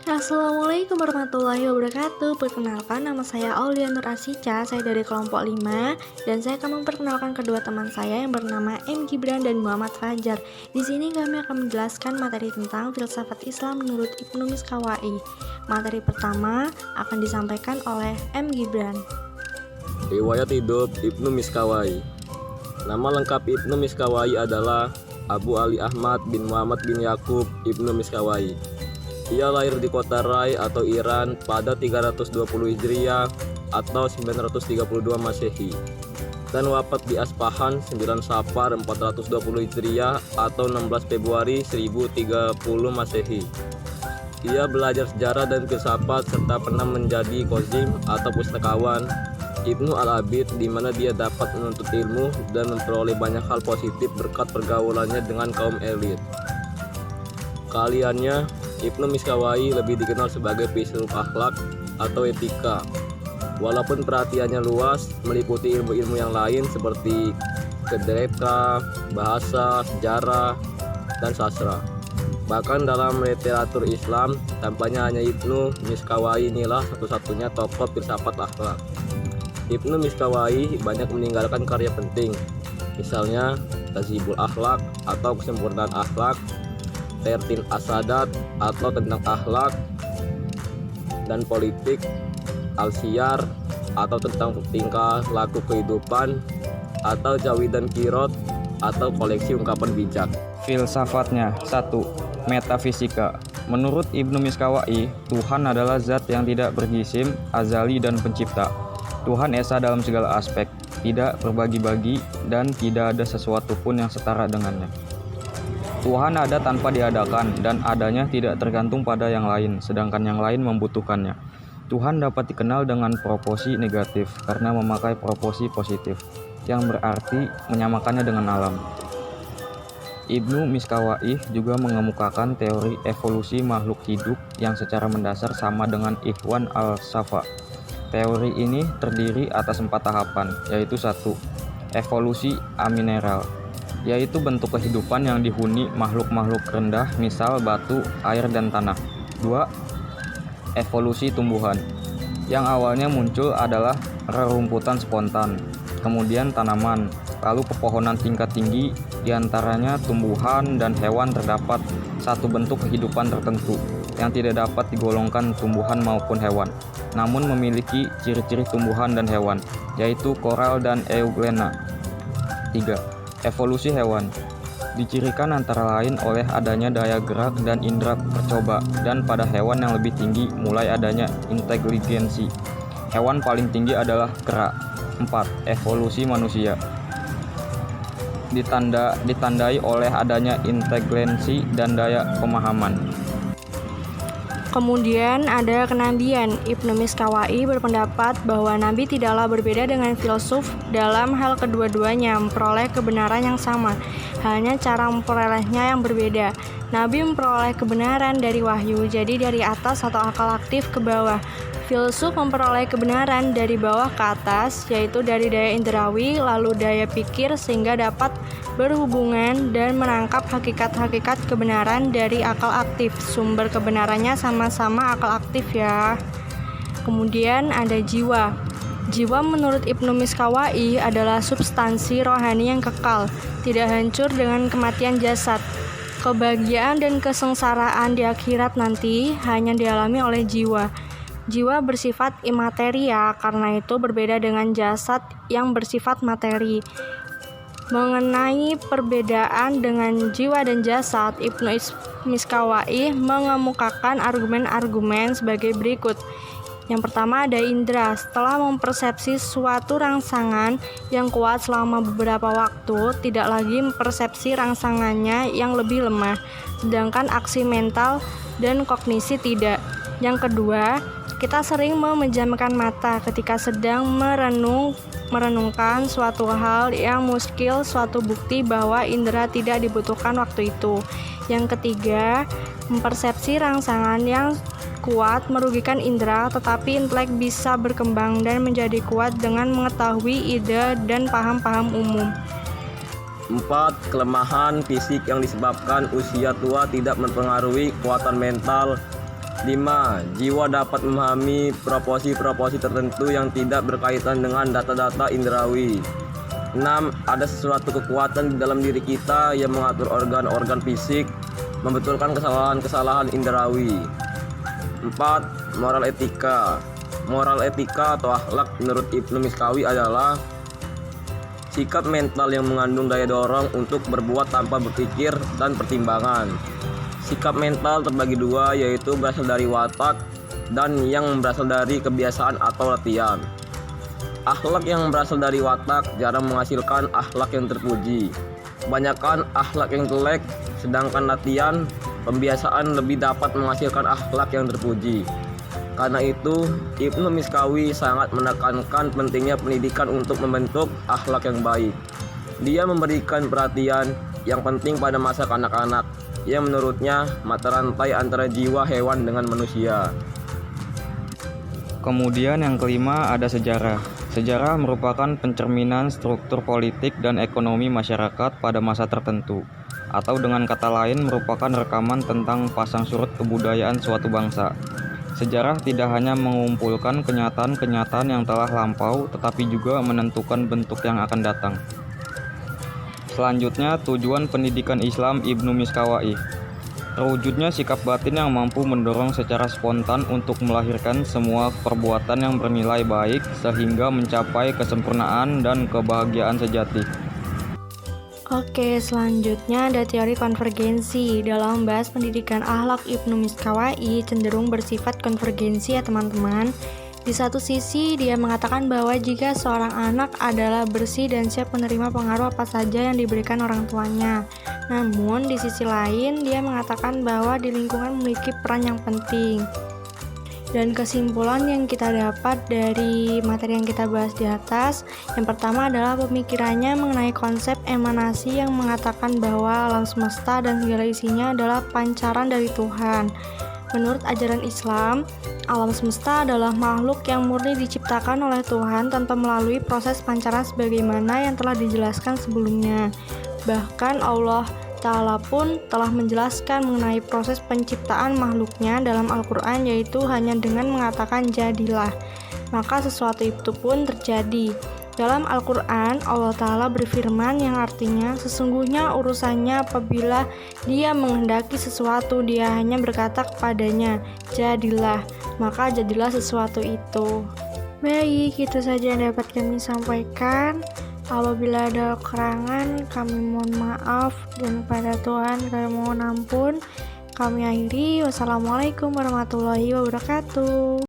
Assalamualaikum warahmatullahi wabarakatuh. Perkenalkan, nama saya Aulia Nur Asica. Saya dari kelompok 5 dan saya akan memperkenalkan kedua teman saya yang bernama M. Gibran dan Muhammad Fajar. Di sini kami akan menjelaskan materi tentang filsafat Islam menurut Ibnu Miskawai. Materi pertama akan disampaikan oleh M. Gibran. Riwayat hidup Ibnu Miskawai. Nama lengkap Ibnu Miskawai adalah Abu Ali Ahmad bin Muhammad bin Yakub Ibnu Miskawai. Ia lahir di kota Rai atau Iran pada 320 Hijriah atau 932 Masehi dan wafat di Aspahan 9 Safar 420 Hijriah atau 16 Februari 1030 Masehi. Ia belajar sejarah dan filsafat serta pernah menjadi qazim atau pustakawan Ibnu Al-Abid, di mana dia dapat menuntut ilmu dan memperoleh banyak hal positif berkat pergaulannya dengan kaum elit. Keahliannya, Ibnu Miskawai lebih dikenal sebagai filsuf akhlak atau etika. Walaupun perhatiannya luas, meliputi ilmu-ilmu yang lain seperti kedreka, bahasa, sejarah, dan sastra. Bahkan dalam literatur Islam, tampaknya hanya Ibnu Miskawai inilah satu-satunya tokoh filsafat akhlak. Ibnu Miskawai banyak meninggalkan karya penting, misalnya Tazhibul Akhlak atau kesempurnaan akhlak, Tertin Asadat atau tentang akhlak dan politik, Al-Siyar atau tentang tingkah laku kehidupan, atau Jawidan Kirot atau koleksi ungkapan bijak. Filsafatnya 1. Metafisika. Menurut Ibnu Miskawai, Tuhan adalah zat yang tidak berjisim, azali dan pencipta. Tuhan esa dalam segala aspek, tidak berbagi-bagi, dan tidak ada sesuatu pun yang setara dengannya. Tuhan ada tanpa diadakan, dan adanya tidak tergantung pada yang lain, sedangkan yang lain membutuhkannya. Tuhan dapat dikenal dengan proporsi negatif karena memakai proporsi positif, yang berarti menyamakannya dengan alam. Ibnu Miskawai juga mengemukakan teori evolusi makhluk hidup yang secara mendasar sama dengan Ikhwan al-Safa. Teori ini terdiri atas 4 tahapan, yaitu 1. Evolusi amineral, yaitu bentuk kehidupan yang dihuni makhluk-makhluk rendah, misal batu, air, dan tanah. 2. Evolusi tumbuhan, yang awalnya muncul adalah rerumputan spontan, kemudian tanaman, lalu pepohonan tingkat tinggi, diantaranya tumbuhan dan hewan terdapat satu bentuk kehidupan tertentu yang tidak dapat digolongkan tumbuhan maupun hewan, namun memiliki ciri-ciri tumbuhan dan hewan, yaitu koral dan euglena. 3. Evolusi hewan, dicirikan antara lain oleh adanya daya gerak dan indera percoba, dan pada hewan yang lebih tinggi mulai adanya inteligensi. Hewan paling tinggi adalah kera. 4. Evolusi manusia, ditandai oleh adanya inteligensi dan daya pemahaman. Kemudian ada kenabian. Ibnu Miskawai berpendapat bahwa nabi tidaklah berbeda dengan filsuf dalam hal kedua-duanya memperoleh kebenaran yang sama, hanya cara memperolehnya yang berbeda. Nabi memperoleh kebenaran dari wahyu, jadi dari atas atau akal aktif ke bawah. Filsuf memperoleh kebenaran dari bawah ke atas, yaitu dari daya indrawi lalu daya pikir, sehingga dapat berhubungan dan menangkap hakikat-hakikat kebenaran dari akal aktif. Sumber kebenarannya sama-sama akal aktif ya. Kemudian ada jiwa. Jiwa menurut Ibnu Miskawai adalah substansi rohani yang kekal, tidak hancur dengan kematian jasad. Kebahagiaan dan kesengsaraan di akhirat nanti hanya dialami oleh jiwa. Jiwa bersifat imateri ya, karena itu berbeda dengan jasad yang bersifat materi. Mengenai perbedaan dengan jiwa dan jasad, Ibnu Miskawai mengemukakan argumen-argumen sebagai berikut. Yang pertama ada indera. Setelah mempersepsi suatu rangsangan yang kuat selama beberapa waktu, tidak lagi mempersepsi rangsangannya yang lebih lemah, sedangkan aksi mental dan kognisi tidak. Yang kedua, kita sering memejamkan mata ketika sedang merenungkan suatu hal yang muskil, suatu bukti bahwa indera tidak dibutuhkan waktu itu. Yang ketiga, mempersepsi rangsangan yang kuat merugikan indera, tetapi intelek bisa berkembang dan menjadi kuat dengan mengetahui ide dan paham-paham umum. 4. Kelemahan fisik yang disebabkan usia tua tidak mempengaruhi kekuatan mental 5. Jiwa dapat memahami proporsi-proporsi tertentu yang tidak berkaitan dengan data-data indrawi. 6. Ada sesuatu kekuatan di dalam diri kita yang mengatur organ-organ fisik, membetulkan kesalahan-kesalahan indrawi. 4. Moral etika. Moral etika atau akhlak menurut Ibnu Miskawi adalah sikap mental yang mengandung daya dorong untuk berbuat tanpa berpikir dan pertimbangan. Sikap mental terbagi dua, yaitu berasal dari watak dan yang berasal dari kebiasaan atau latihan. Akhlak yang berasal dari watak jarang menghasilkan akhlak yang terpuji. Kebanyakan akhlak yang jelek, sedangkan latihan pembiasaan lebih dapat menghasilkan akhlak yang terpuji. Karena itu, Ibnu Miskawi sangat menekankan pentingnya pendidikan untuk membentuk akhlak yang baik. Dia memberikan perhatian yang penting pada masa kanak-kanak, yang menurutnya mata rantai antara jiwa hewan dengan manusia. Kemudian yang kelima ada sejarah. Sejarah merupakan pencerminan struktur politik dan ekonomi masyarakat pada masa tertentu, atau dengan kata lain merupakan rekaman tentang pasang surut kebudayaan suatu bangsa. Sejarah tidak hanya mengumpulkan kenyataan-kenyataan yang telah lampau, tetapi juga menentukan bentuk yang akan datang. Selanjutnya, tujuan pendidikan Islam Ibnu Miskawai. Terwujudnya sikap batin yang mampu mendorong secara spontan untuk melahirkan semua perbuatan yang bernilai baik sehingga mencapai kesempurnaan dan kebahagiaan sejati. Oke, selanjutnya ada teori konvergensi. Dalam membahas pendidikan akhlak, Ibnu Miskawai cenderung bersifat konvergensi ya teman-teman. Di satu sisi, dia mengatakan bahwa jika seorang anak adalah bersih dan siap menerima pengaruh apa saja yang diberikan orang tuanya. Namun, di sisi lain, dia mengatakan bahwa di lingkungan memiliki peran yang penting. Dan kesimpulan yang kita dapat dari materi yang kita bahas di atas, yang pertama adalah pemikirannya mengenai konsep emanasi yang mengatakan bahwa alam semesta dan segala isinya adalah pancaran dari Tuhan. Menurut ajaran Islam, alam semesta adalah makhluk yang murni diciptakan oleh Tuhan tanpa melalui proses pancaran sebagaimana yang telah dijelaskan sebelumnya. Bahkan Allah Ta'ala pun telah menjelaskan mengenai proses penciptaan makhluknya dalam Al-Quran, yaitu hanya dengan mengatakan jadilah, maka sesuatu itu pun terjadi. Dalam Al-Quran, Allah Ta'ala berfirman yang artinya, sesungguhnya urusannya apabila dia menghendaki sesuatu, dia hanya berkata kepadanya, jadilah, maka jadilah sesuatu itu. Baik, itu saja yang dapat kami sampaikan. Apabila ada kekurangan, kami mohon maaf, dan pada Tuhan kami mohon ampun. Kami akhiri, wassalamualaikum warahmatullahi wabarakatuh.